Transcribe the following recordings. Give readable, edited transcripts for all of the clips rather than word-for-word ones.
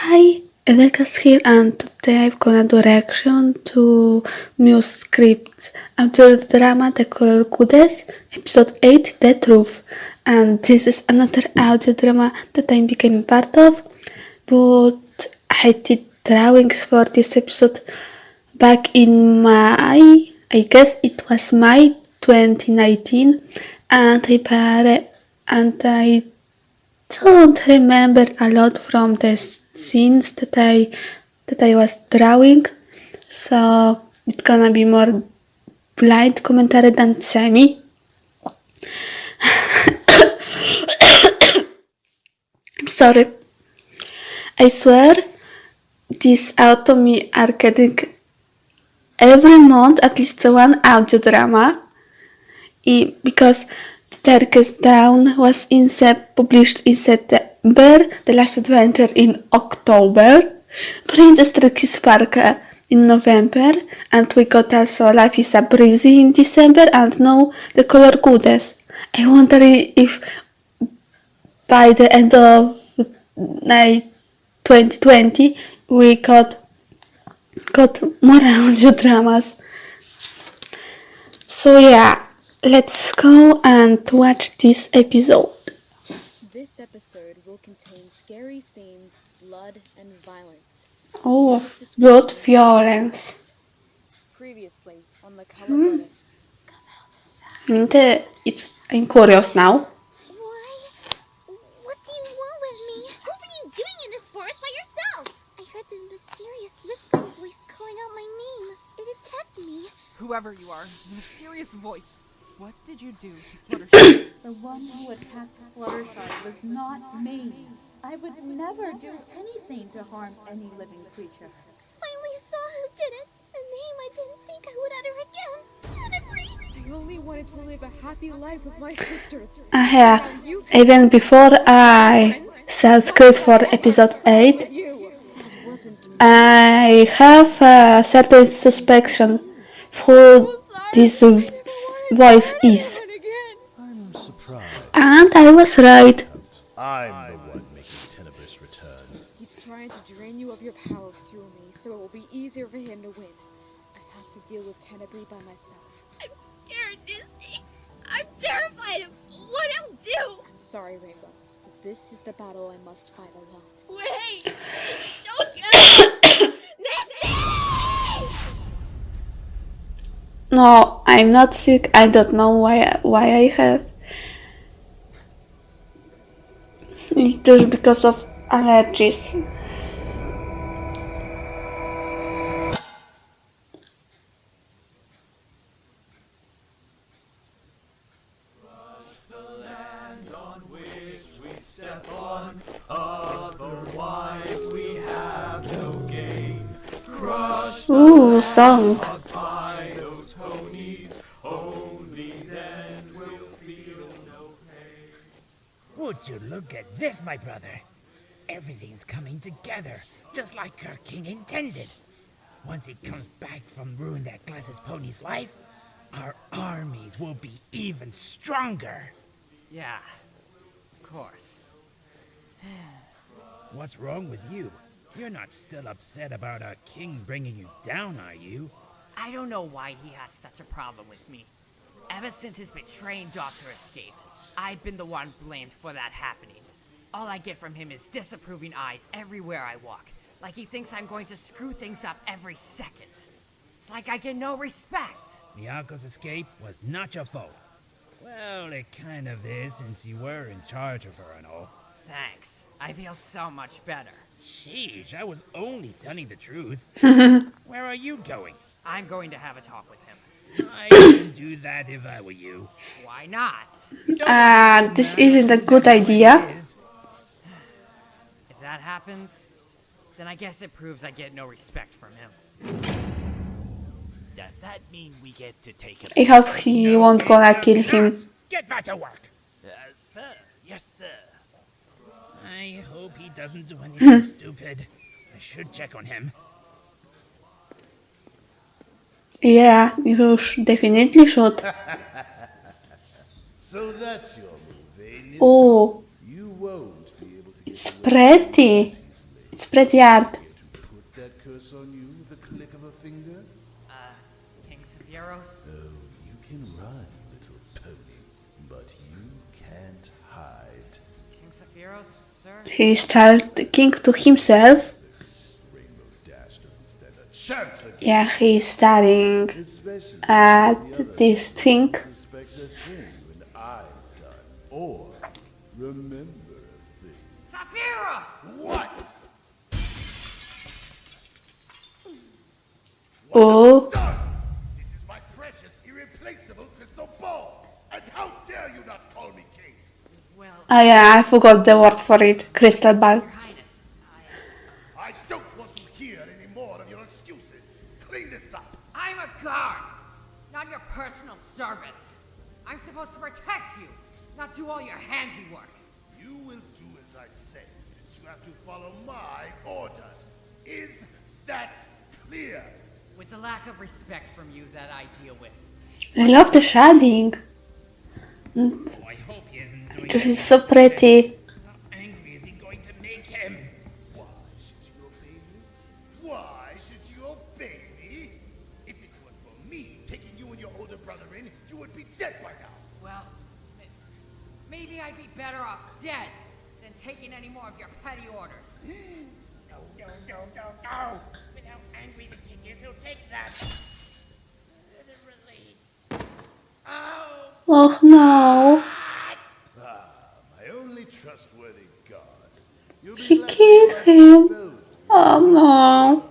Hi, Rebecca's here and today I'm gonna do reaction to Muse script audio drama The Color Goddess, episode 8 The Truth. And this is another audio drama that I became part of, but I did drawings for this episode back in May, I guess it was May 2019, and I don't remember a lot from the scenes that I was drawing, so it's gonna be more blind commentary than semi. I'm sorry. I swear these autumn me are getting every month at least one audio drama because The Darkest Dawn was published in September, The Last Adventure in October, Princess Tricky Sparkle in November, and we got also Life is a Breezy in December, and now The Color Goddess. I wonder if by the end of 2020 we got more audio dramas. So yeah, let's go and watch this episode. This episode will contain scary scenes, blood, and violence. Oh, blood violence. Previously on The Color Goddess. I'm curious now. Why? What do you want with me? What were you doing in this forest by yourself? I heard this mysterious whispering voice calling out my name. It attacked me. Whoever you are, mysterious voice. What did you do to Fluttershy? The one who attacked Fluttershy was not me. I would never do anything to harm any living creature. Finally saw who did it. A name I didn't think I would utter again. Tenebrae. I only wanted to live a happy life with my sisters. Yeah, even before I saw script for episode 8, I have a certain suspicion who this voice is. I'm surprised. And I was right. I'm the one making Tenebris return. He's trying to drain you of your power through me, so it will be easier for him to win. I have to deal with Tenebrae by myself. I'm scared, Disney. I'm terrified of what he'll do. I'm sorry, Rainbow, but this is the battle I must fight alone. Wait. Don't get Misty! No, I'm not sick. I don't know why I have. It's just because of allergies. Ooh, song. Would you look at this, my brother? Everything's coming together, just like our king intended. Once he comes back from ruining that Glasses pony's life, our armies will be even stronger. Yeah, of course. What's wrong with you? You're not still upset about our king bringing you down, are you? I don't know why he has such a problem with me. Ever since his betraying daughter escaped, I've been the one blamed for that happening. All I get from him is disapproving eyes everywhere I walk, like he thinks I'm going to screw things up every second. It's like I get no respect. Miyako's escape was not your fault. Well, it kind of is, since you were in charge of her and all. Thanks. I feel so much better. Sheesh, I was only telling the truth. Where are you going? I'm going to have a talk with him. I wouldn't do that if I were you. Why not? This isn't a good idea. If that happens, then I guess it proves I get no respect from him. Does that mean we get to take him? I hope he won't gonna kill him. Get back to work. Sir. Yes, sir. I hope he doesn't do anything stupid. I should check on him. Yeah, you definitely should. So that's your move, eh? Oh, You won't be able to it's pretty. It's pretty hard. To put that curse on you with the click of a finger? King Sephiroth? Oh, you can run, little pony, but you can't hide. King Sephiroth, sir? He is talking to himself. Rainbow Dash doesn't stand a chance against Yeah, he is staring especially at since the other this thing. suspect a thing when I've done, or remember a thing. Sephiroth! What? Oh, Done! This is my precious, irreplaceable crystal ball! And how dare you not call me king? Well, oh yeah, I forgot the word for it. Crystal ball. Your Highness, I don't want to hear any more of your excuses. Clean this up. I'm a guard, not your personal servant. I'm supposed to protect you, not do all your handiwork. You will do as I say, since you have to follow my orders. Is that clear? With the lack of respect from you that I deal with. I love the shading. Oh, I hope he isn't doing This that is so just to pretty. him. How angry is he going to make him? Why should you obey me? Why should you obey me? If it weren't for me taking you and your older brother in, you would be dead by now. Well, maybe I'd be better off dead than taking any more of your petty orders. No, no, no, no, no! With how angry the king is, he'll take that. Literally. Oh! Oh no. My only trustworthy god. You'll be He glad to killed know I him. exposed you. Oh no.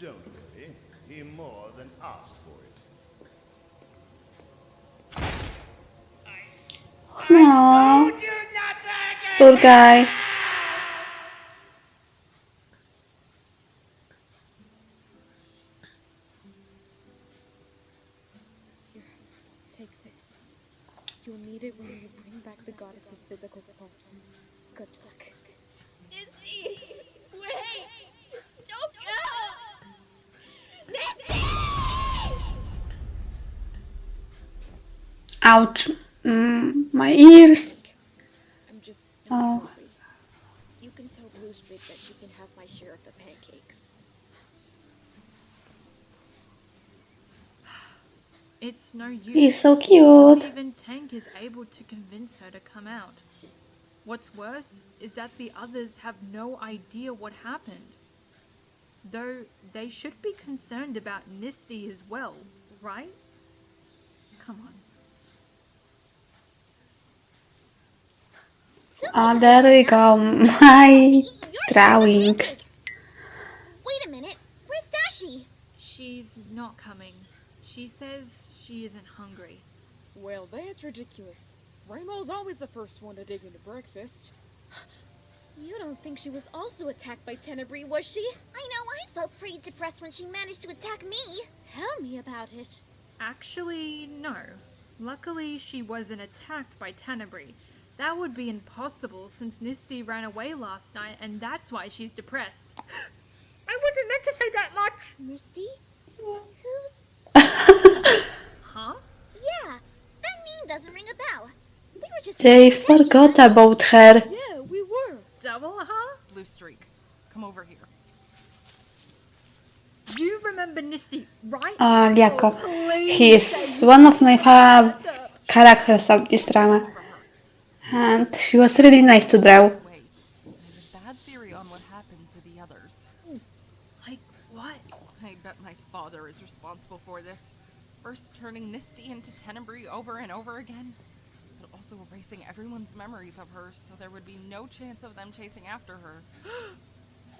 Don't worry, he more than asked for it. No. Told you not to Poor guy. Here, take this. You'll need it when you bring back the goddess's physical forms. Good luck. Misty! Wait! Don't go! Misty! Ouch. My ears. I'm just Oh. not hungry. You can tell Blue Streak that she can have my share of the pancakes. It's no use. He's so Not cute. even Tank is able to convince her to come out. What's worse is that the others have no idea what happened. Though they should be concerned about Misty as well, right? Come on. Oh, there we go. My drawings. Wait a minute. Where's Dashi? She's not coming. She says she isn't hungry. Well, that's ridiculous. Rainbow's always the first one to dig into breakfast. You don't think she was also attacked by Tenebrae, was she? I know, I felt pretty depressed when she managed to attack me. Tell me about it. Actually, no. Luckily, she wasn't attacked by Tenebrae. That would be impossible since Misty ran away last night, and that's why she's depressed. I wasn't meant to say that much! Misty? Who's... Huh? Yeah, that name doesn't ring a bell. We were just... They looking for Dashi, forgot right? about her. Yeah, we were. Double, huh? Blue Streak, come over here. You remember Misty, right? Liako. Please He is say one of my favorite characters of this drama. And she was really nice to draw. Wait, I have a bad theory on what happened to the others. Like, what? I bet my father is responsible for this. First turning Misty into Tenebrae over and over again, but also erasing everyone's memories of her so there would be no chance of them chasing after her.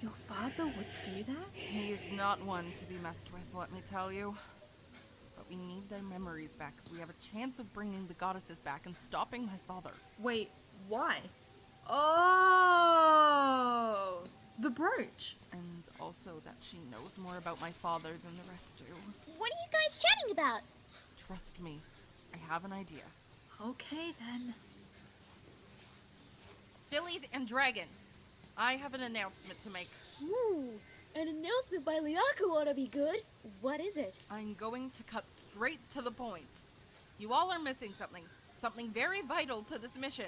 Your father would do that? He is not one to be messed with, let me tell you. But we need their memories back if we have a chance of bringing the goddesses back and stopping my father. Wait, why? Oh, the brooch. And also that she knows more about my father than the rest do. What are you guys chatting about? Trust me, I have an idea. Okay then. Phillies and Dragon, I have an announcement to make. Ooh, an announcement by Liako ought to be good. What is it? I'm going to cut straight to the point. You all are missing something. Something very vital to this mission.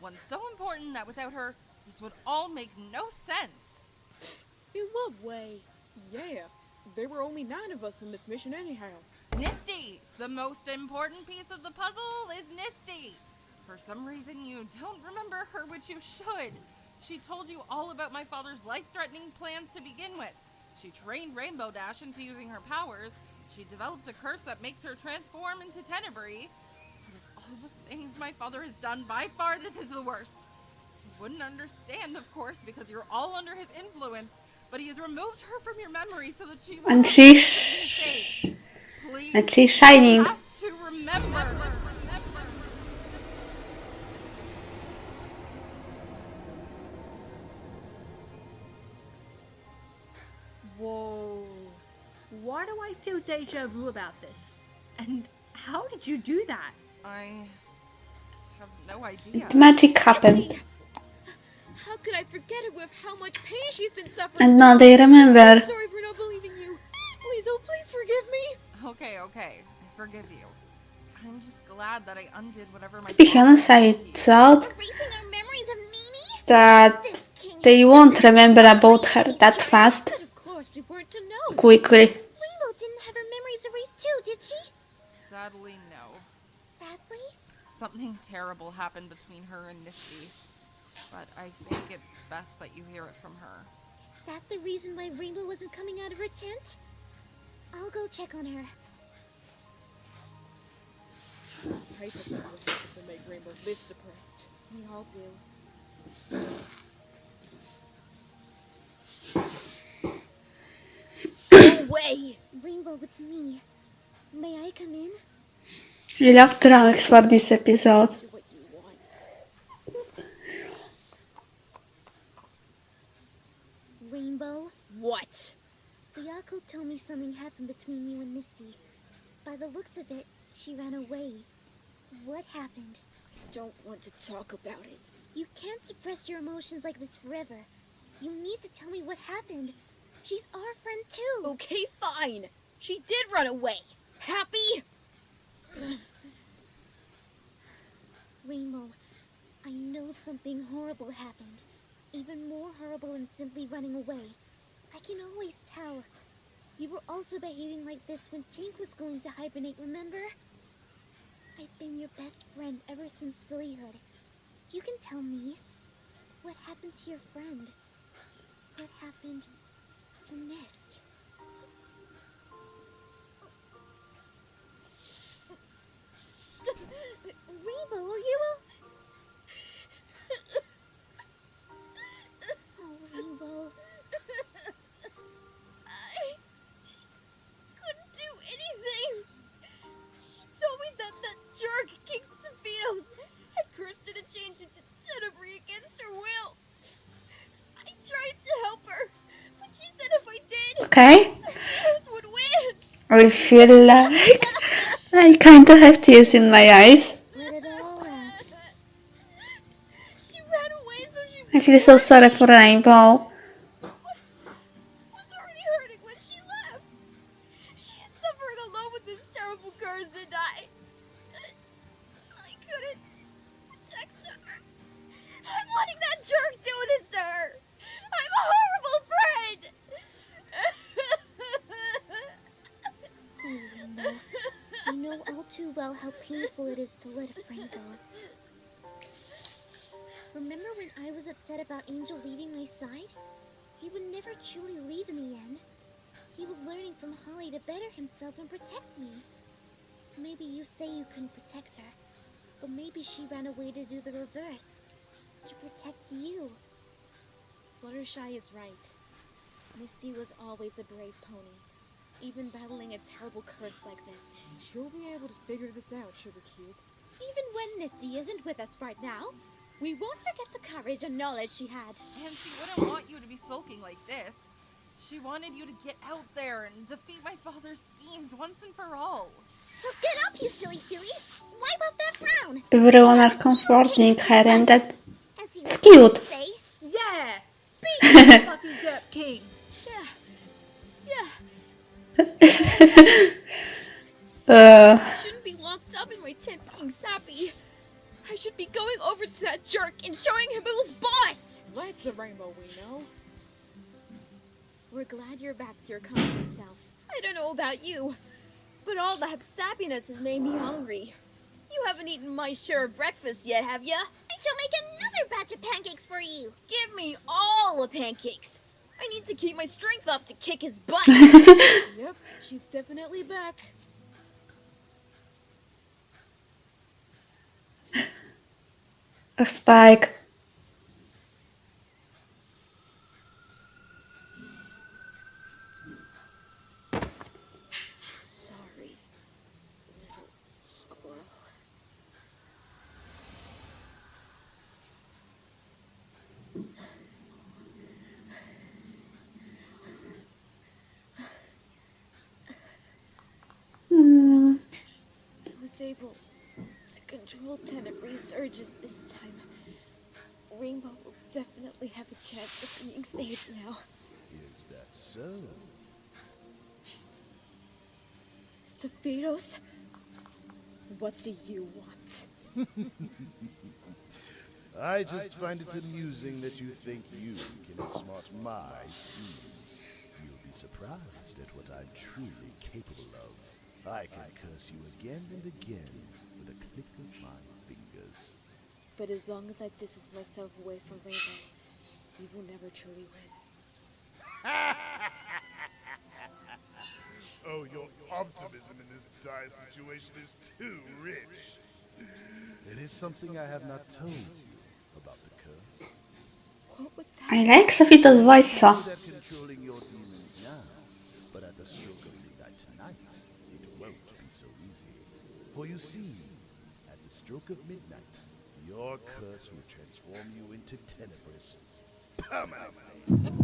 One so important that without her, this would all make no sense. way. Yeah, there were only 9 of us in this mission anyhow. Nisty! The most important piece of the puzzle is Nisty! For some reason, you don't remember her, which you should. She told you all about my father's life-threatening plans to begin with. She trained Rainbow Dash into using her powers. She developed a curse that makes her transform into Tenebrae. Out of all the things my father has done, by far this is the worst. You wouldn't understand, of course, because you're all under his influence, but he has removed her from your memory so that she will And be she's safe. Please, and she's shining. you have to remember. Whoa. Why do I feel deja vu about this? And how did you do that? I have no idea. The magic happened. How could I forget it with how much pain she's been suffering? And now they remember. I'm so sorry for not believing you. Please, oh please forgive me. Okay, I forgive you. I'm just glad that I undid whatever my Because I thought Erasing our memories of Mimi? that This king they is won't still remember about erasing her these that checks. fast, But of course, we weren't to know. quickly. Rainbow didn't have her memories erased too, did she? Sadly, no. Sadly? Something terrible happened between her and Nisty. But I think it's best that you hear it from her. Is that the reason why Rainbow wasn't coming out of her tent? I'll go check on her. I prefer what happened to make Rainbow this depressed. We all do. No way! Rainbow, it's me. May I come in? I love drawings for this episode. Do what you want. Rainbow, What? the Yako told me something happened between you and Misty. By the looks of it, she ran away. What happened? I don't want to talk about it. You can't suppress your emotions like this forever. You need to tell me what happened. She's our friend too. Okay, fine. She did run away. Happy? Rainbow, I know something horrible happened. Even more horrible than simply running away. I can always tell. You were also behaving like this when Tink was going to hibernate, remember? I've been your best friend ever since Phillyhood. You can tell me. What happened to your friend? What happened to Nist? Rainbow, are you Oh, Rainbow. I couldn't do anything. She told me that jerk, King Safinos, had cursed her to change into Tenebrae against her will. I tried to help her, but she said if I did, Okay? Safinos would win. I feel like I kinda have tears in my eyes. Let it all out. She ran away so she I feel so sorry for Rainbow. was already hurting when she left. She is suffering alone with this terrible curse, and I couldn't protect her. I'm letting that jerk do this to her. I'm a horrible friend. Oh, Rainbow. I know all too well how painful it is to let a friend go. Remember when I was upset about Angel leaving my side? He would never truly leave in the end. He was learning from Holly to better himself and protect me. Maybe you say you couldn't protect her, but maybe she ran away to do the reverse. To protect you. Fluttershy is right. Misty was always a brave pony, even battling a terrible curse like this. She'll be able to figure this out, Sugarcube. Even when Misty isn't with us right now, we won't forget the courage and knowledge she had. And she wouldn't want you to be sulking like this. She wanted you to get out there and defeat my father's schemes once and for all. So get up, you silly filly! Wipe off that frown! Everyone are comforting her and that As you it's cute. say. Yeah! Beat the fucking Dirt King! I shouldn't be locked up in my tent being sappy. I should be going over to that jerk and showing him who's boss! That's the Rainbow we know. we're glad you're back to your confident self. I don't know about you, but all that sappiness has made me hungry. You haven't eaten my share of breakfast yet, have ya? I shall make another batch of pancakes for you. Give me all the pancakes. I need to keep my strength up to kick his butt. Yep, she's definitely back. Spike. Sorry, little squirrel. I was able to control Tenebris's urges this time. Rainbow will definitely have a chance of being saved now. Is that so? Sephiroth, what do you want? I just find it amusing that you think you can outsmart my schemes. You'll be surprised at what I'm truly capable of. I can curse you again and again with a click of my fingers. But as long as I distance myself away from Rainbow, we will never truly win. Oh, your optimism in this dire situation is too rich. It is something I have not told you about the curse. What would that I like Sofita's voice You though. know that controlling your demons now, but at the stroke of midnight tonight, it won't be so easy. For you see, at the stroke of midnight, your curse will transform you into Tenebris permanently.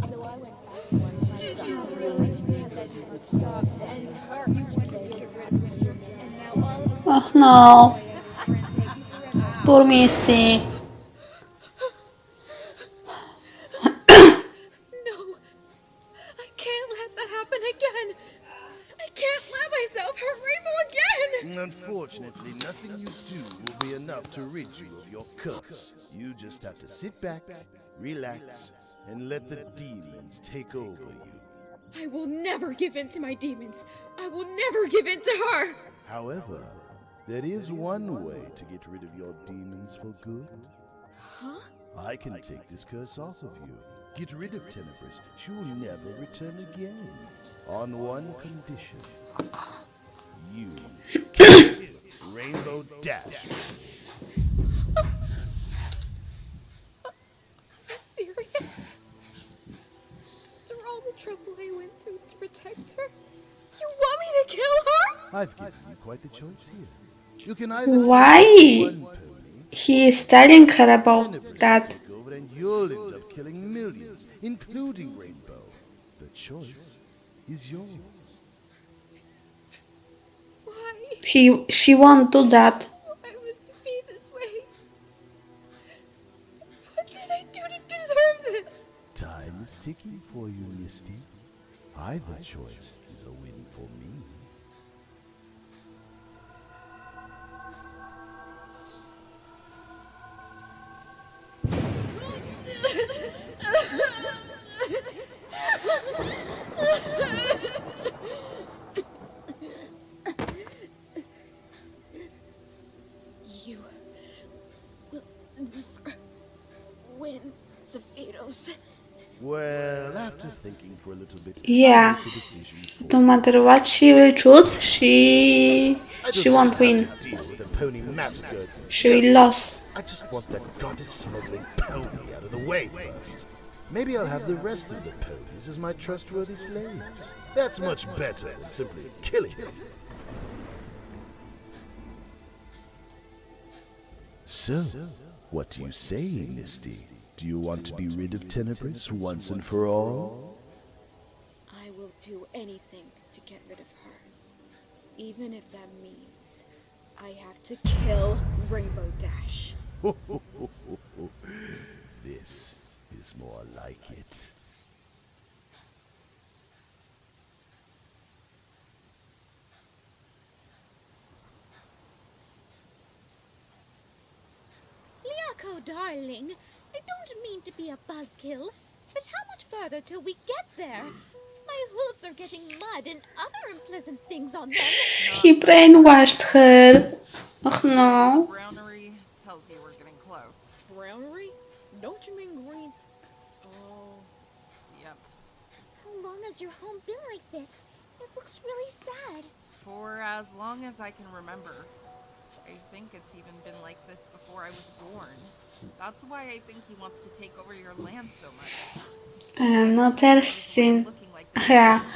So I went back once I stopped believing that you would stop and cursed to get rid of Misty, and now all of Oh no. Poor Misty. No, I can't let that happen again. I can't let myself hurt Rainbow again. Unfortunately, nothing you do will be enough to rid you of your curse. You just have to sit back, relax, and let the demons take over you. I will never give in to my demons. I will never give in to her. However, there is one way to get rid of your demons for good. Huh? I can take this curse off of you. Get rid of Tenebris. She will never return again. On one condition. You kill Rainbow Dash. Are you serious? After all the trouble I went through to protect her, you want me to kill her? I've given you quite the choice here. You can either Why kill one pony, he is telling her about Tenebris that? will take over and you'll end up killing millions, including Rainbow. The choice is yours. Why? She won't do that. Why was to be this way? What did I do to deserve this? Time is ticking for you, Misty. Either choice is a win for me. You will never win, Sephiroth. Well, after thinking for a little bit, Yeah. I make a decision for No matter what she will choose, she won't win. have to deal with a pony massacre. She will lose. I just want that goddess smuggling pony out of the way first. Maybe I'll have the rest of the ponies as my trustworthy slaves. That's much better than simply killing them. So, what do you say, Misty? Do you want to be rid of Tenebris once and for all? I will do anything to get rid of her. Even if that means I have to kill Rainbow Dash. This is more like it. Liako, darling, I don't mean to be a buzzkill, but how much further till we get there? My hooves are getting mud and other unpleasant things on them. He brainwashed her. Oh The no. brownery tells you we're getting close. Brownery? Don't you mean green? Oh. Yep. How long has your home been like this? It looks really sad. For as long as I can remember. I think it's even been like this before I was born. That's why I think he wants to take over your land so much. Another scene. Looking like this Yeah. proper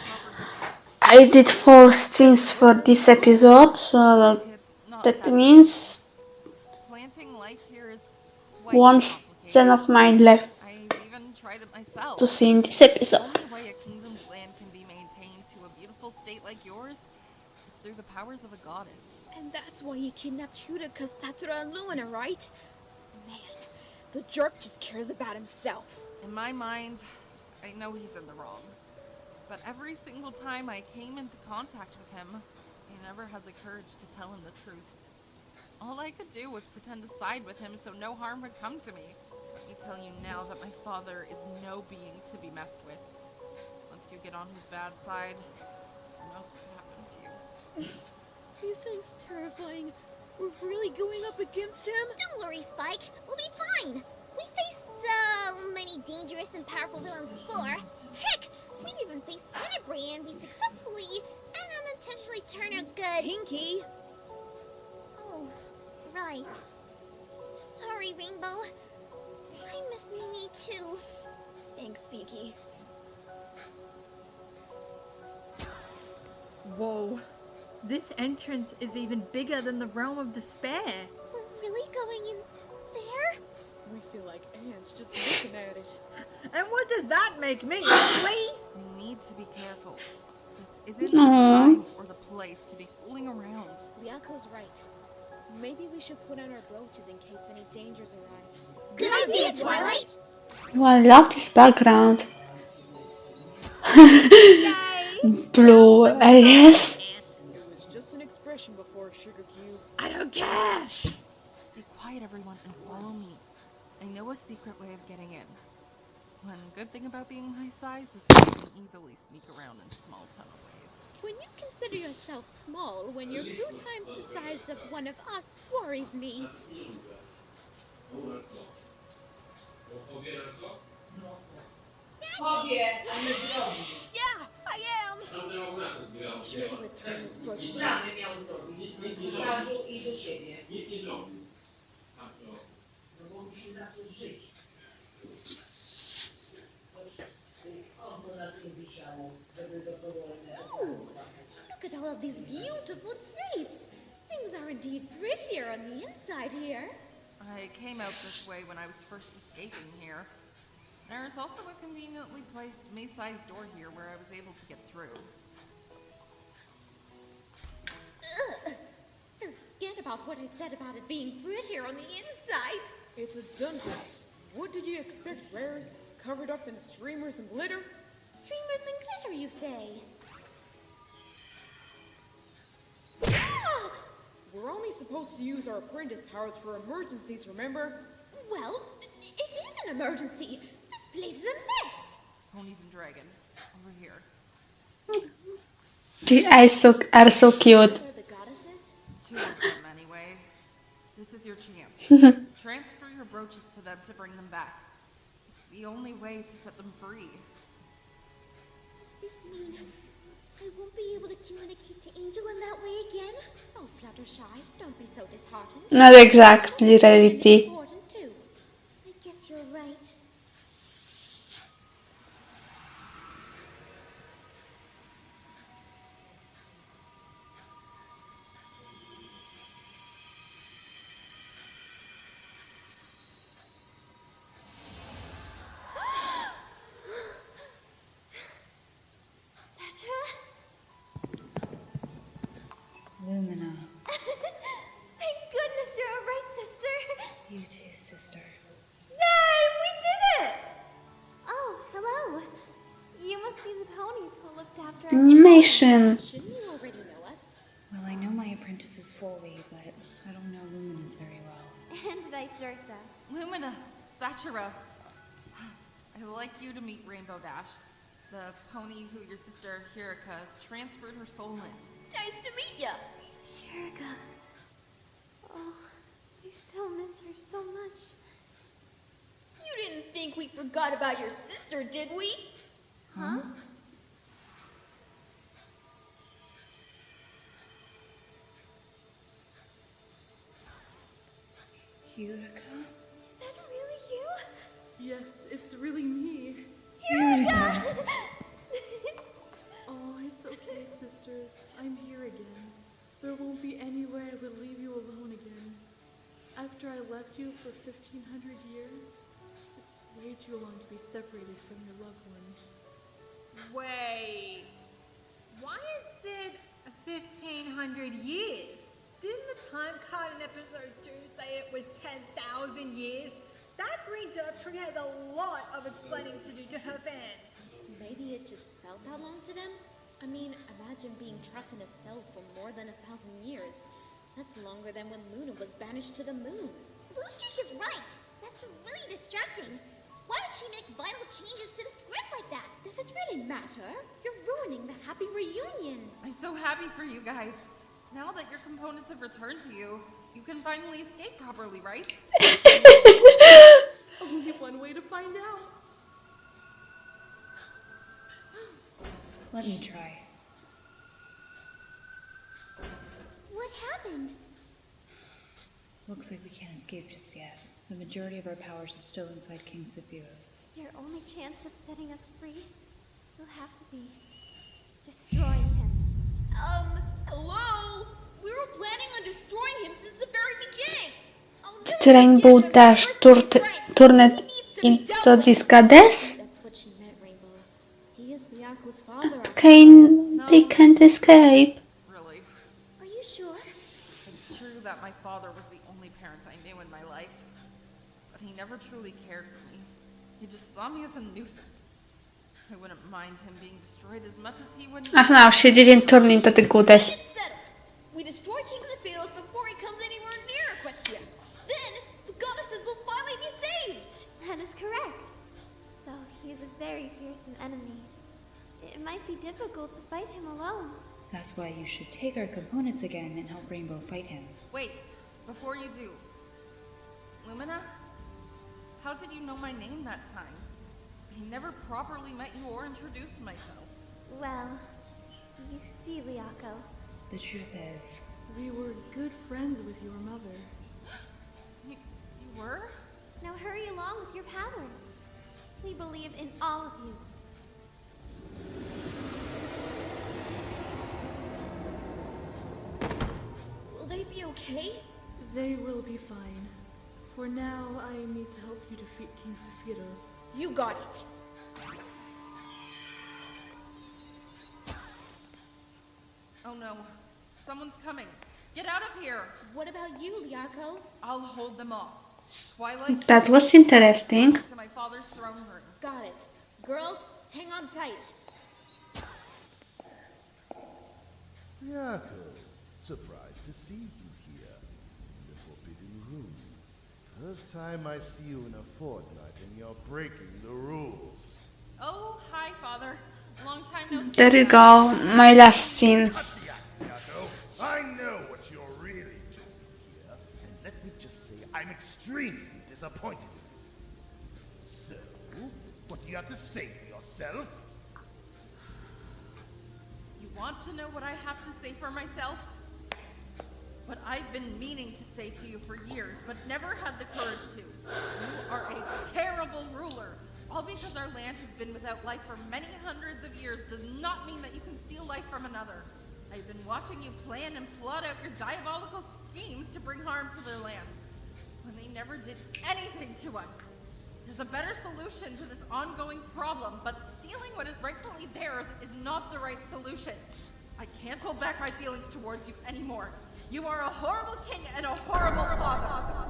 tracks. I did 4 scenes for this episode, so It's not that that means planting life here is quite 1 complicated. scene of mine left I've even tried it myself. to see in this The episode. only way a kingdom's land can be maintained to a beautiful state like yours is through the powers of a goddess. And that's why he kidnapped Huda, Satura, and Lumina, right? Man, the jerk just cares about himself. In my mind, I know he's in the wrong. But every single time I came into contact with him, I never had the courage to tell him the truth. All I could do was pretend to side with him so no harm would come to me. Let me tell you now that my father is no being to be messed with. Once you get on his bad side, who knows what could happen to you. He sounds terrifying. We're really going up against him? Don't worry, Spike. We'll be fine. We faced so many dangerous and powerful villains before. Heck, we've even faced Tenebrae and we successfully and unintentionally turned out good. Pinky! Oh, right. Sorry, Rainbow. I miss Mimi too. Thanks, Pinky. Whoa. This entrance is even bigger than the Realm of Despair. We're really going in there? We feel like ants just looking at it. And what does that make me? A flea? You need to be careful. This isn't the Aw. time or the place to be fooling around. Liako's right. Maybe we should put on our brooches in case any dangers arrive. Good idea, Twilight! Oh, I love this background. Blue, I guess. It was just an expression before, Sugar Cube. I don't care. Be quiet, everyone, and follow me. I know a secret way of getting in. One good thing about being my size is that I can easily sneak around in small tunnelways. When you consider yourself small when you're 2 times the size of one of us worries me. Yeah, I am! Be sure to return this brooch to the nest. Ooh, look at all of these beautiful drapes. Things are indeed prettier on the inside here. I came out this way when I was first escaping here. There's also a conveniently placed me-sized door here where I was able to get through. Forget about what I said about it being prettier on the inside. It's a dungeon. What did you expect, Rares? Covered up in streamers and glitter? Streamers and glitter, you say? Ah! We're only supposed to use our apprentice powers for emergencies, remember? Well, it is an emergency. This place is a mess. Ponies and Dragon, over here. The eyes are so cute. These are the goddesses? 2 of them, anyway. This is your chance. Transfer your brooches to them to bring them back. It's the only way to set them free. Does this mean I won't be able to communicate to Angel in that way again? Oh, Fluttershy, don't be so disheartened. Not exactly reality. It's important too. I guess you're right. Lumina. Thank goodness you're alright, sister. You too, sister. Yay! We did it! Oh, hello. You must be the ponies who looked after Animation. Shouldn't you already know us? Well, I know my apprentices fully, but I don't know Lumina's very well. And vice versa. Lumina, Satura. I'd like you to meet Rainbow Dash. The pony who your sister Hirika has transferred her soul in. Nice to meet ya! Erica. Oh, I still miss her so much. You didn't think we forgot about your sister, did we? Huh? Yurika? Is that really you? Yes, it's really me. Erica! Oh, it's okay, sisters. I'm here again. There won't be any way I would leave you alone again. After I left you for 1,500 years, it's way too long to be separated from your loved ones. Wait. Why is it 1,500 years? Didn't the time card in episode 2 say it was 10,000 years? That green dirt tree has a lot of explaining to do to her fans. Maybe it just felt that long to them? I mean, imagine being trapped in a cell for more than 1,000 years. That's longer than when Luna was banished to the moon. Bluestreak is right. That's really distracting. Why would she make vital changes to the script like that? Does it really matter? You're ruining the happy reunion. I'm so happy for you guys. Now that your components have returned to you, you can finally escape properly, right? Only one way to find out. Let me try. What happened? Looks like we can't escape just yet. The majority of our powers are still inside King Sephiroth. Your only chance of setting us free will have to be destroying him. Hello? We were planning on destroying him since the very beginning. The Rainbow Dash turned into this goddess? That's what she meant, Rainbow. He is Lyako's father. They can't escape. Really? Are you sure? It's true that my father was the only parent I knew in my life. But he never truly cared for me. He just saw me as a nuisance. I wouldn't mind him being destroyed as much as he would. Now she didn't turn into the goddess. It's settled. We destroy King Sephiroth before he comes anywhere near Equestria. Then the goddesses will finally be saved. That is correct. Though he is a very fearsome enemy, it might be difficult to fight him alone. That's why you should take our components again and help Rainbow fight him. Wait, before you do. Lumina? How did you know my name that time? I never properly met you or introduced myself. Well, you see, Liako. The truth is, We were good friends with your mother. You were? Now hurry along with your powers. We believe in all of you. Will they be okay? They will be fine. For now, I need to help you defeat King Sephiroth. You got it. Oh no. Someone's coming. Get out of here. What about you, Liako? I'll hold them off. Twilight. That was interesting. To my father's throne room. Got it. Girls, hang on tight. Yako, surprised to see you here in the Forbidden Room. First time I see you in a fortnight and you're breaking the rules. Oh, hi, Father. Long time no see. There you go, my last scene. Cut the act, Yako. I know what you're really doing here, and let me just say I'm extremely disappointed in you. So, what do you have to say for yourself? You want to know what I have to say for myself? What I've been meaning to say to you for years, but never had the courage to. You are a terrible ruler. All because our land has been without life for many hundreds of years does not mean that you can steal life from another. I've been watching you plan and plot out your diabolical schemes to bring harm to their land, when they never did anything to us. There's a better solution to this ongoing problem, but stealing what is rightfully theirs is not the right solution. I can't hold back my feelings towards you anymore. You are a horrible king and a horrible father.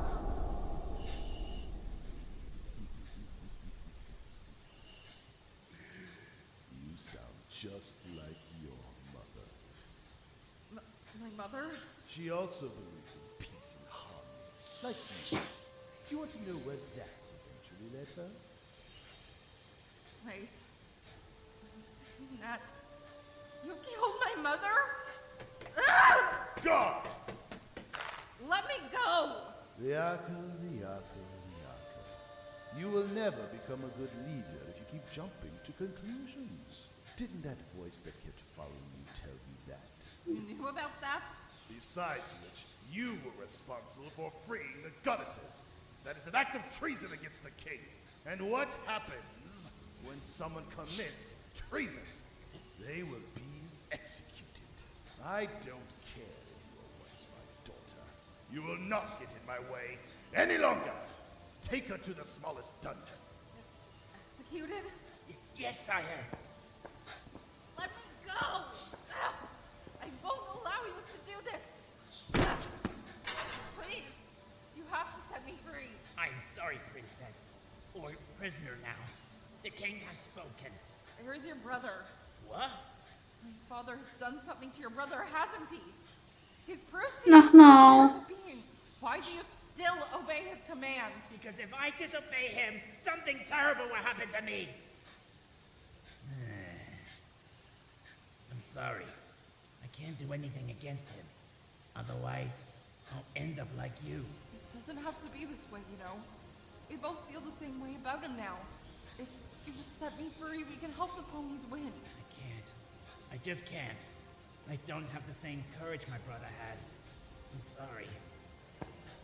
You sound just like your mother. My mother? She also believed in peace and harmony, like you. Do you want to know where that eventually led her? Wait. that? You killed my mother? God! Let me go! Liaka, Liaka, Liaka. You will never become a good leader if you keep jumping to conclusions. Didn't that voice that kept following you tell you that? You knew about that? Besides which, you were responsible for freeing the goddesses. That is an act of treason against the king. And what happens when someone commits treason? They will be executed. I don't care if you are once my daughter. You will not get in my way any longer. Take her to the smallest dungeon. Executed? Yes, sire. Let me go! I won't allow you to do this! Please! You have to set me free! I'm sorry, princess. Or prisoner now. The king has spoken. Where's your brother? What? My father has done something to your brother, hasn't he? He's proved to No, you he's a no. terrible being. Why do you still obey his commands? Because if I disobey him, something terrible will happen to me. I'm sorry. I can't do anything against him. Otherwise, I'll end up like you. It doesn't have to be this way, you know. We both feel the same way about him now. If you just set me free, we can help the ponies win. I can't. I just can't. I don't have the same courage my brother had. I'm sorry.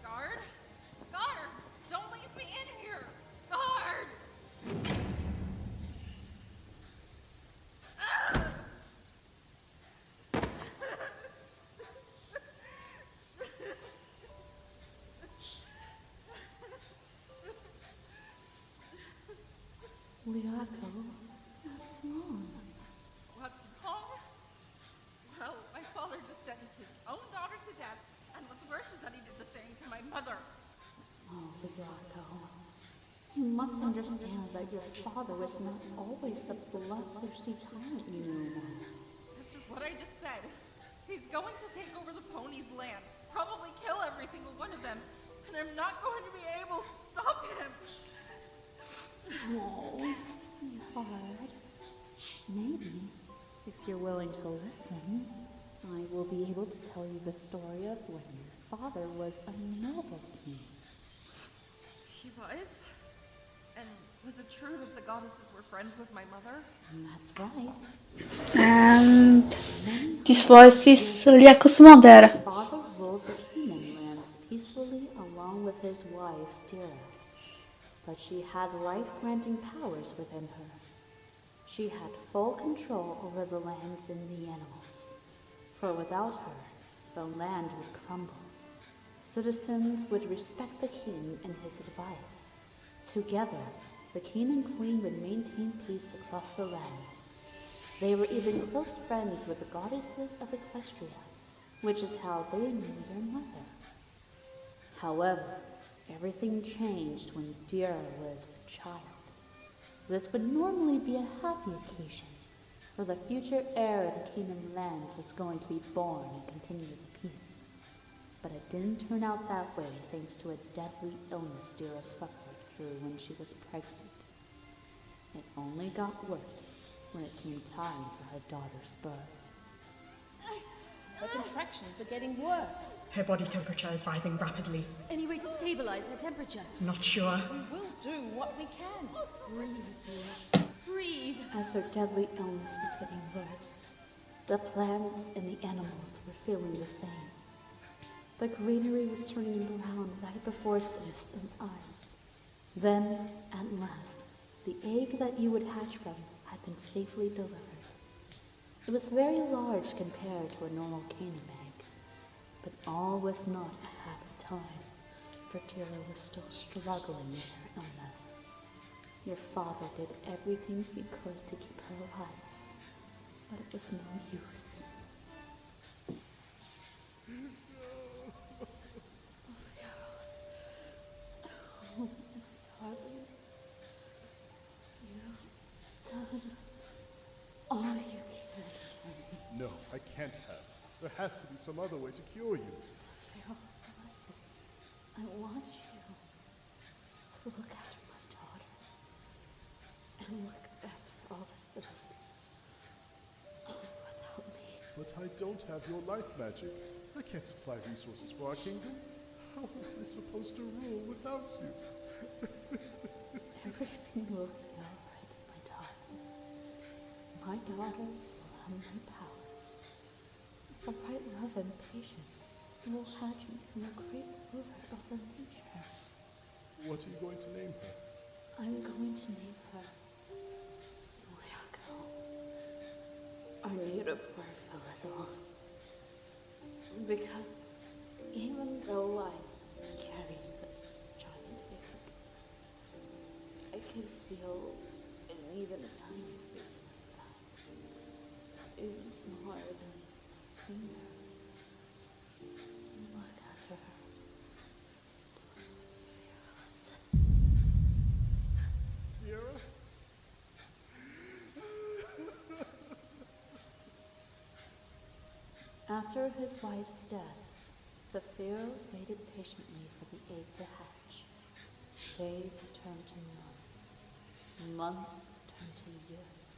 Guard? Guard! Don't leave me in here! Guard! Liako, what's wrong? What's wrong? Well, my father just sentenced his own daughter to death, and what's worse is that he did the same to my mother. Oh, Liako. You must understand that your father was not always the bloodthirsty tyrant you knew once. This is what I just said. He's going to take over the ponies' land, probably kill every single one of them, and I'm not going to be able to stop him. Oh, sweetheart. Maybe, if you're willing to listen, I will be able to tell you the story of when your father was a noble king. He was? And was it true that the goddesses were friends with my mother? That's right. And this voice is Liako's mother. Your father ruled the Kingdom lands peacefully along with his wife, Dira. But she had life-granting powers within her. She had full control over the lands and the animals. For without her, the land would crumble. Citizens would respect the king and his advice. Together, the king and queen would maintain peace across the lands. They were even close friends with the goddesses of Equestria, which is how they knew your mother. However, everything changed when Dira was a child. This would normally be a happy occasion, for the future heir of the Kingdom land was going to be born and continue the peace. But it didn't turn out that way thanks to a deadly illness Dira suffered through when she was pregnant. It only got worse when it came time for her daughter's birth. Her contractions are getting worse. Her body temperature is rising rapidly. Any way to stabilize her temperature? Not sure. We will do what we can. Breathe, dear. Breathe. As her deadly illness was getting worse, the plants and the animals were feeling the same. The greenery was turning brown right before Citizen's eyes. Then, at last, the egg that you would hatch from had been safely delivered. It was very large compared to a normal Canaan egg, but all was not a happy time, for Dira was still struggling with her illness. Your father did everything he could to keep her alive, but it was no use. Sophia Rose. Oh, my darling. You've done all you can. No, I can't have. There has to be some other way to cure you. Sophia Rose, listen. I want you to look after my daughter and look after all the citizens. But I don't have your life magic. I can't supply resources for our kingdom. How am I supposed to rule without you? Everything will be all right, my darling. My daughter will have my powers. For right love and patience, you will hatch me from a great ruler over nature. What are you going to name her? I'm going to name her Oyako. Our native word for little. Because even though I carry this giant egg, I can feel even a tiny baby inside, even smaller than a finger. Look at her. Spheros. Dira? After his wife's death, Sephiroth waited patiently for the egg to hatch. Days turned to months. Months turned to years.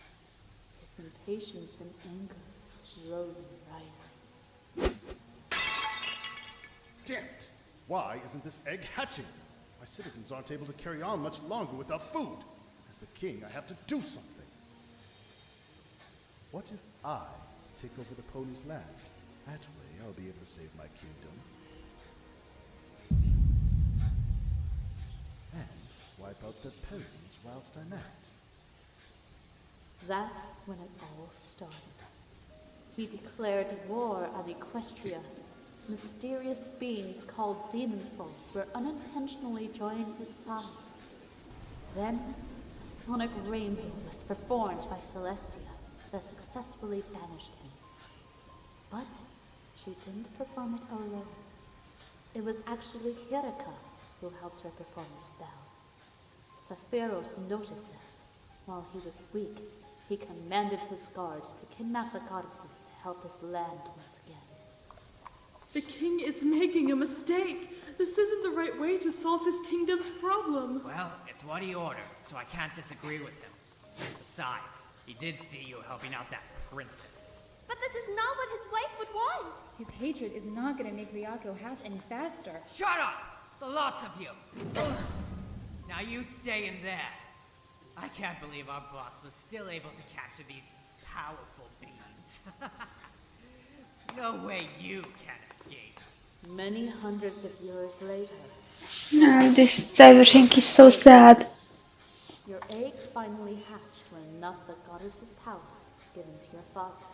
His impatience and anger slowly rising. Damn it! Why isn't this egg hatching? My citizens aren't able to carry on much longer without food. As the king, I have to do something. What if I take over the pony's land? That way, I'll be able to save my kingdom. And wipe out the penguins whilst I'm at it. That's when it all started. He declared war on Equestria. Mysterious beings called demon foes were unintentionally joining his side. Then, a sonic rainbow was performed by Celestia that successfully banished him. But she didn't perform it alone. It was actually Hiraka who helped her perform the spell. Sephiroth noticed this. While he was weak, he commanded his guards to kidnap the goddesses to help his land once again. The king is making a mistake. This isn't the right way to solve his kingdom's problem. Well, it's what he ordered, so I can't disagree with him. Besides, he did see you helping out that princess. But this is not what his wife would want. His hatred is not going to make Ryako hatch any faster. Shut up! The lots of you! Now you stay in there. I can't believe our boss was still able to capture these powerful beings. No way you can escape. Many hundreds of years later, And this everything is so sad. your egg finally hatched when enough of the goddess's powers was given to your father.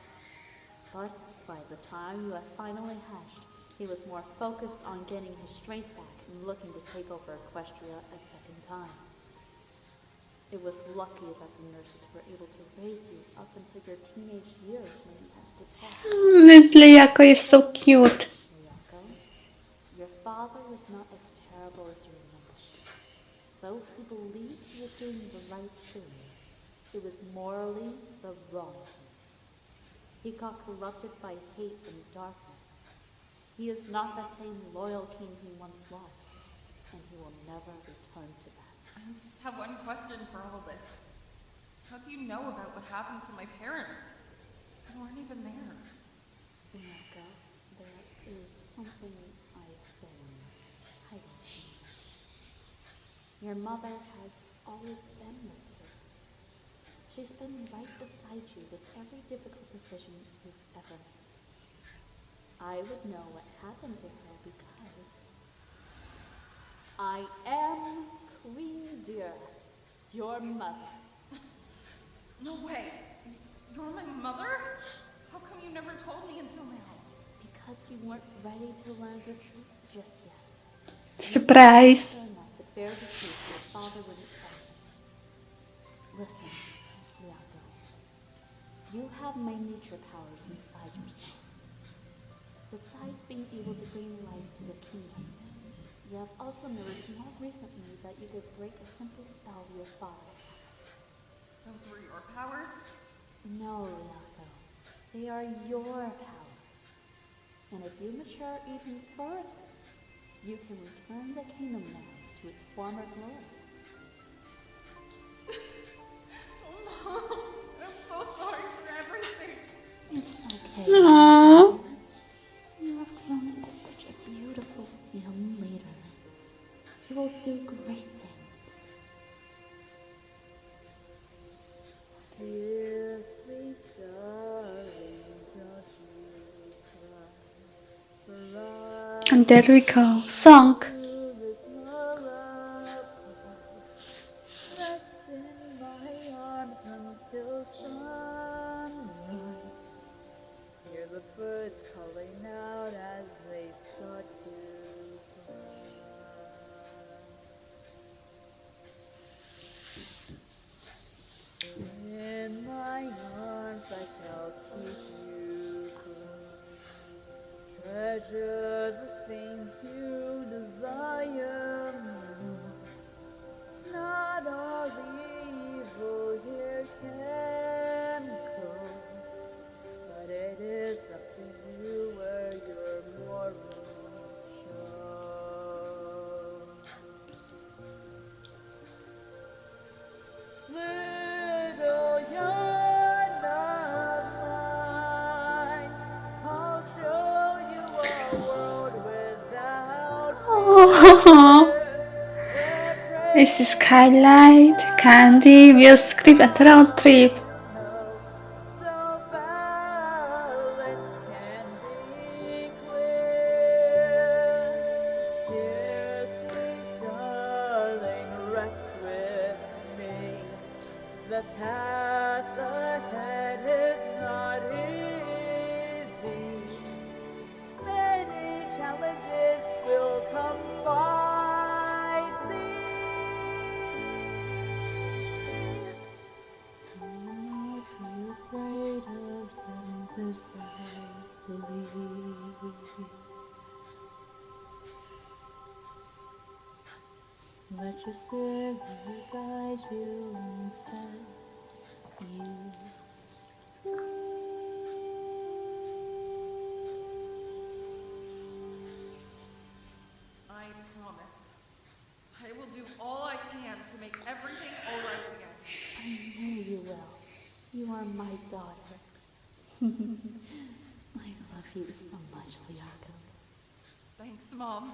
But by the time you had finally hatched, he was more focused on gaining his strength back and looking to take over Equestria a second time. It was lucky that the nurses were able to raise you up until your teenage years when you had to depart. Ryako is so cute. Ryako, your father was not as terrible as you remember. Though he believed he was doing the right thing, it was morally the wrong thing. He got corrupted by hate and darkness. He is not that same loyal king he once was, and he will never return to that. I just have one question for all this. How do you know about what happened to my parents? They weren't even there. Ryako, there is something I've been hiding from you. Your mother has always been with you. She's been right beside you with every difficult decision you've ever made. I would know what happened to her because I am Queen Dira, your mother. No way. You're my mother? How come you never told me until now? Because you weren't ready to learn the truth just yet. Surprise. You not to bear the truth your father wouldn't tell you. Listen, Ryako. You have my nature powers inside yourself. Besides being able to bring life to the kingdom, you have also noticed more recently that you could break a simple spell your father cast. Those were your powers? No, Ryako. They are your powers. And if you mature even further, you can return the kingdom lands to its former glory. Mom, I'm so sorry for everything. It's okay. Aww. You have grown into such a beautiful young leader. You will do great things. Dear sweet darling, don't you cry. For And there we go. Song. rest in my arms until sunrise. Hear the birds calling out as they start to fly. In my arms I shall keep you close. Treasure the things you desire most. Not all evil here can go, but it is up to you where your morals show. Little yarn of mine, I'll show you a world without Oh. This is Skylight, Candy, Will Script and Round Trip. so balance can be clear. Dear sweet darling, rest with me. The path ahead is not easy. Many challenges will come by thee. Don't be afraid of them, this I believe. Let your spirit guide you and set you I promise. I will do all I can to make everything alright again. I know you will. You are my daughter. I love you so much, Liako. Thanks, Mom.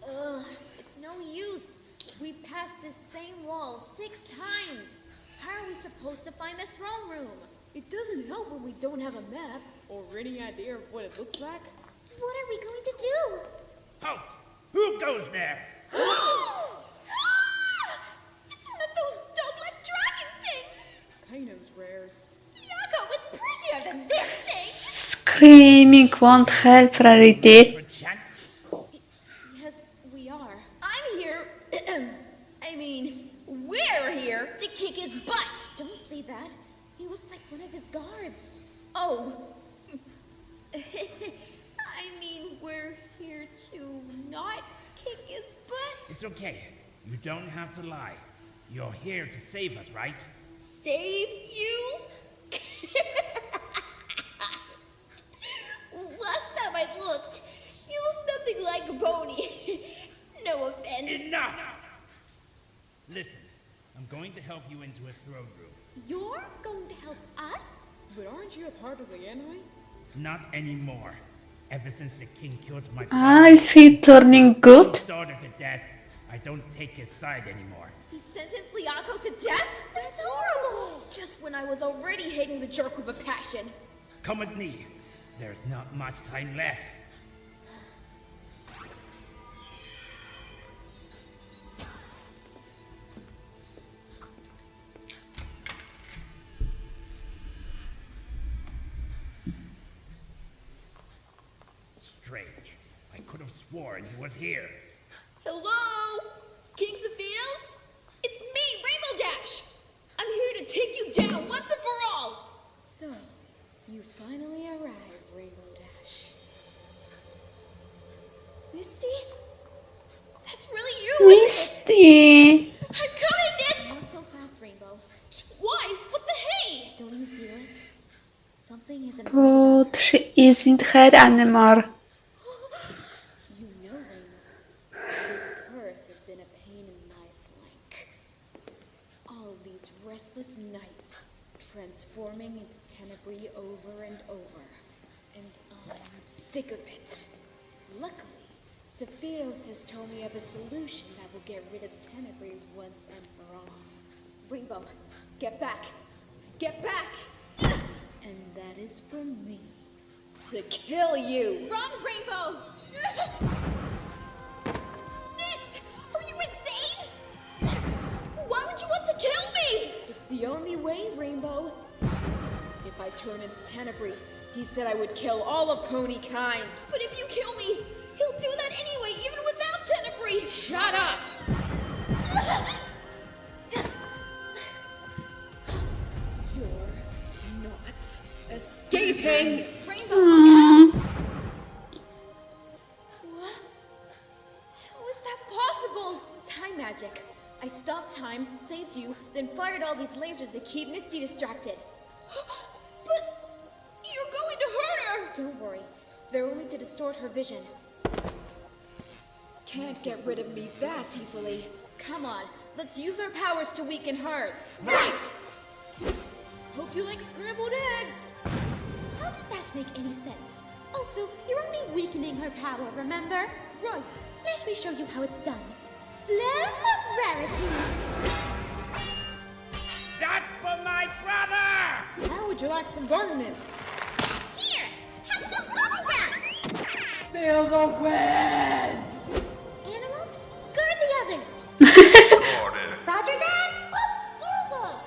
Ugh, it's no use. We've passed this same wall 6 times. How are we supposed to find the throne room? It doesn't help when we don't have a map or any idea of what it looks like. What are we going to do? Halt! Who goes there? It's one of those dog-like dragon things! Kaino's rares. Yako was prettier than this thing! Screaming won't help, Rarity. Yes, we are. I'm here. I mean, we're here to kick his butt! Don't say that. He looked like one of his guards. Oh. I mean, we're here to not kick his butt. It's okay. You don't have to lie. You're here to save us, right? Save you? Last time I looked, you looked nothing like a pony. No offense. Enough! Listen, I'm going to help you into a throne room. You're going to help us? But aren't you a part of the Yanoi? Not anymore. Ever since the king killed my Is he turning good? daughter to death, I don't take his side anymore. He sentenced Liako to death? That's horrible! Just when I was already hating the jerk with a passion. Come with me. There's not much time left. Strange. I could have sworn he was here. Hello? King Safinos? It's me, Rainbow Dash! I'm here to take you down once and for all! So, you finally arrived, Rainbow Dash. Misty? That's really you, isn't it? Misty. I'm coming, Misty! Not so fast, Rainbow. Why? What the hey? Don't you feel it? Something isn't right. But she isn't her anymore. restless nights, transforming into Tenebrae over and over. And I'm sick of it. Luckily, Sephiroth has told me of a solution that will get rid of Tenebrae once and for all. Rainbow, get back! Get back! And that is for me. To kill you! Run, Rainbow! Mist! Are you insane? Why would you want to kill me? It's the only way, Rainbow. If I turn into Tenebrae, he said I would kill all of pony kind. But if you kill me, he'll do that anyway, even without Tenebrae! Shut up! You're not escaping! Rainbow, What? How is that possible? Time magic. I stopped time, saved you, then fired all these lasers to keep Misty distracted. But you're going to hurt her! Don't worry. They're only to distort her vision. Can't get rid of me that easily. Come on, let's use our powers to weaken hers. Right! Hope you like scrambled eggs. How does that make any sense? Also, you're only weakening her power, remember? Right, let me show you how it's done. Flame of Rarity! That's for my brother! How would you like some gardening? Here, have some bubble wrap! Feel the wind! Animals, guard the others! Roger that! Let's do this!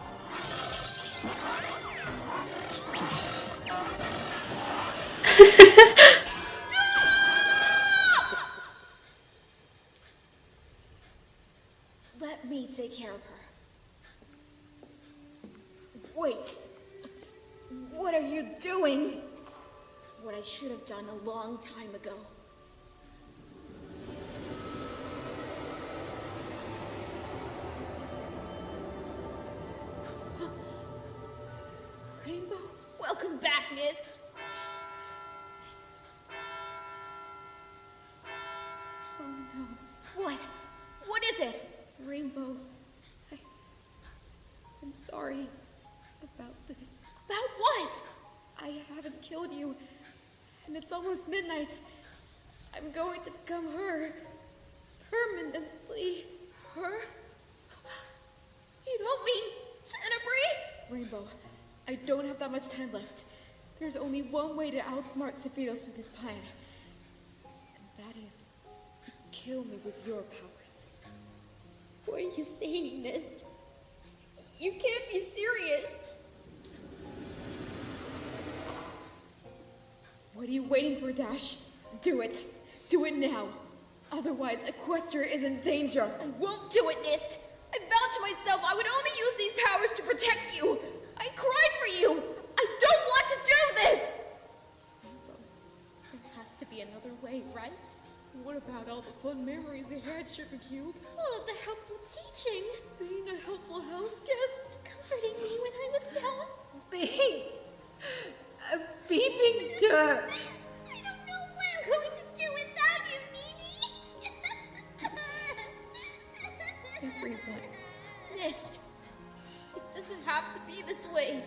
Let me take care of her. Wait. What are you doing? What I should have done a long time ago. Rainbow, welcome back, Mist. Oh no. What? What is it? Rainbow, I'm sorry about this. About what? I haven't killed you, and it's almost midnight. I'm going to become her. Permanently. Her? You don't mean Tenebrae? Rainbow, I don't have that much time left. There's only one way to outsmart Sephiroth with his plan. And that is to kill me with your powers. What are you saying, Mist? You can't be serious. What are you waiting for, Dash? Do it. Do it now. Otherwise, Equestria is in danger. I won't do it, Mist. I vowed to myself I would only use these powers to protect you. I cried for you. I don't want to do this. There has to be another way, right? What about all the fun memories you had, Sugar Cube? All of the helpful teaching! Being a helpful house guest? Comforting me when I was down! Being dirt! I don't know what I'm going to do without you, Mimi! Everyone. Mist. It doesn't have to be this way.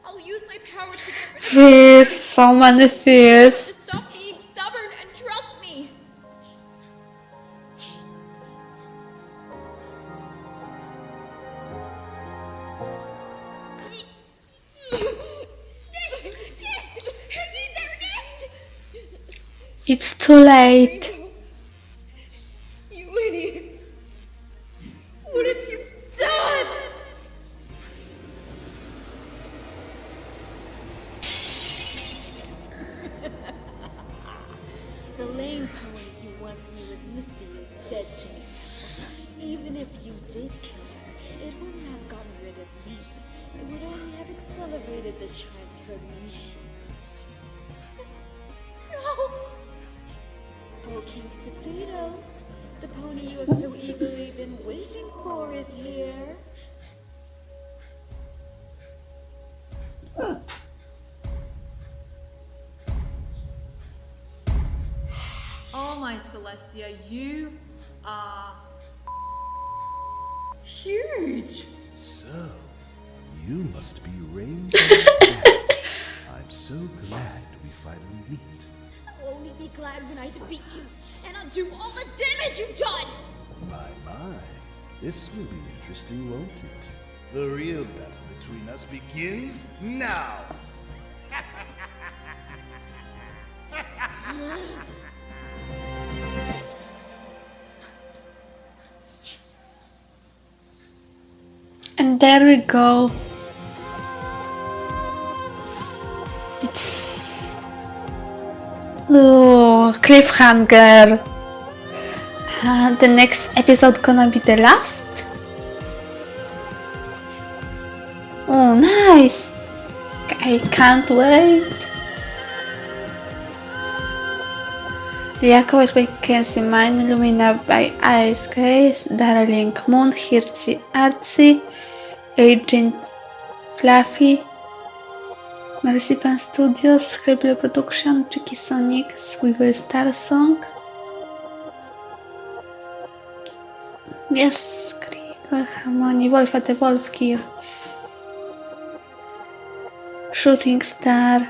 I'll use my power to get rid of Fears, so many fears. to stop being stubborn and trust me. Mist! Hang in there, Mist! It's too late. You idiot! What have you done? The lame pony you once knew as Misty is dead to me now. Even if you did kill her, it wouldn't have gotten rid of me. It would only have accelerated the transformation. No! Oh, King Sephiroth, the pony you have so eagerly been waiting for is here. Oh my Celestia, you are huge. So, You must be Rainbow Dash. I'm so glad we finally meet. I'll only be glad when I defeat you, and undo all the damage you've done! My. This will be interesting, won't it? The real battle between us begins now! And there we go. It's cliffhanger. The next episode gonna be the last. Oh, nice! I can't wait. Liakovic by Kenzie Mine, Lumina by Ice Grace, Darling Moon, Hirzi Artsy, Agent Fluffy, Marzipan Studios, Scribble Production, Tricky Sonic, Swivel Star Song. Yes, Scribble Harmony, Wolf at the Wolf Gear, Shooting Star.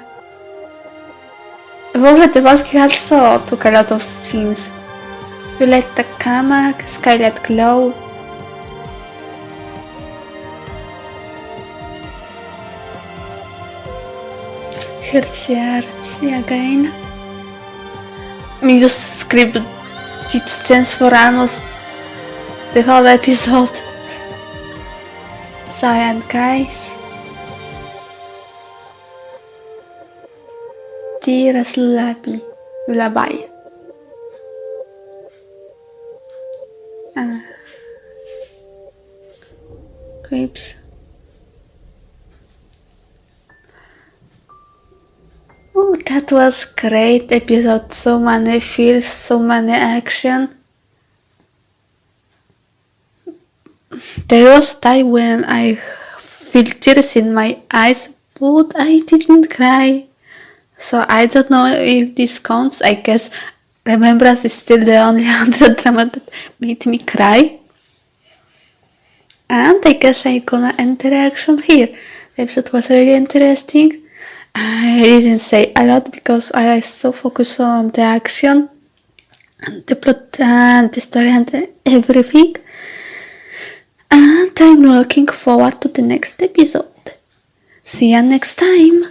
Wolf at the Wolf Gear also took a lot of scenes. Violetta Kamak, Skylight Glow. Hirzi again. I mean, just script did stands for almost the whole episode. So yeah, guys. Dearest Lullaby. Clips. Oh, that was great episode. So many feels, so many action. There was time when I feel tears in my eyes, but I didn't cry. So I don't know if this counts. I guess Remembrance is still the only other drama that made me cry. And I guess I'm gonna end the reaction here. The episode was really interesting. I didn't say a lot because I was so focused on the action and the plot and the story and everything. And I'm looking forward to the next episode. See you next time!